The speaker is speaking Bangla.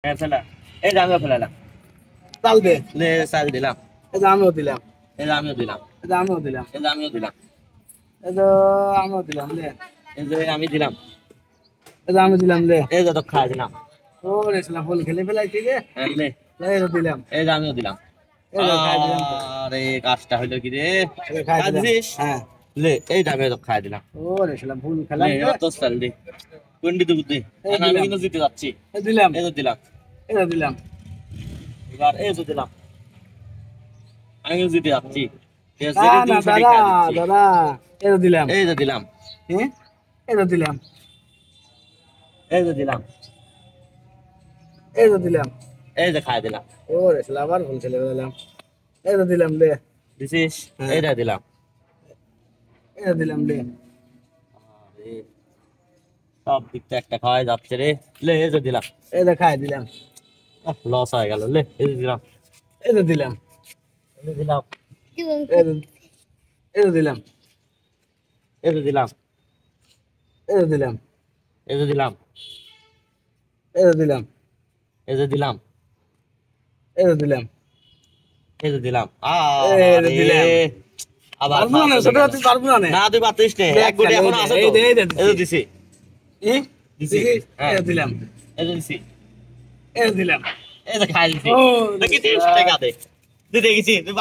হ্যাঁ ফেলা। এই যে আমিও ফেলালাম। চাল দে। লে চাল দিলাম। এই যে আমিও দিলাম। এই যে আমিও দিলাম। এই যে আমিও দিলাম। এই যে আমিও দিলাম। এই যে আমিও দিলাম লে। এই যে আমি দিলাম। এই যে আমি দিলাম লে। এই যে তো খাই দিলাম। ওরে শালা ফুল খেলে ফেলাইছি রে। এই লে। এই যে দিলাম। এই যে আমিও দিলাম। এই যে খাই দিলাম তো। আরে কাজটা হইলো কি রে? এই যে খাই দিলাম। কাঁদছিস? হ্যাঁ। লে এই যে আমিও তো খাই দিলাম। ওরে শালা ফুল লে খেলাম রে। এবার তোর চাল দি। কোনটি দেবো তুই? এই আমি দিলাম। কিন্তু জিতে যাচ্ছি। এই দিলাম। এই যে দিলাম। এই যে দিলাম। এবার এই যে দিলাম। আমি জিতে যাচ্ছি। ঠিক না আছে, যেটি না তুমি সেটাই দাদা খাই দিচ্ছি। দাদা এই যে দিলাম। এই যে দিলাম। হ্যাঁ এই যে দিলাম। এই যে দিলাম। এই যে দিলাম। এই যে খাই দিলাম। ওরে শালা আবার ফুল খেলে ফেলাম। এই যে দিলাম লে। দিছিস? হ্যাঁ। এইটা দিলাম। এই যে দিলাম লে। আরে সব দিক থেকে একটা খাওয়াই যাচ্ছে রে। লে এই যে দিলাম। এই যে খাই দিলাম। লস হয়ে গেল। লে এই যে দিলাম। এই যে দিলাম। এই যে দিলাম। এই যে এই যে দিলাম। এই যে দিলাম। এই যে দিলাম। এই যে দিলাম। এই যে দিলাম। এই যে দিলাম। এই যে দিলাম। এই যে দিলাম। এই যে আরে দিলাম। আবার পারবো না ছোট তুই পারবো না না তুই পারতিস নে। এক গুটি এখন আছে তো। এই দে এই যে দিছি। ই দিছি। এই যে দিলাম। এই যে দিছি। এই যে দিলাম। এই যে খাই দিছি। ও দেখি 300 টাকা দে। তুই দেখেছি তুই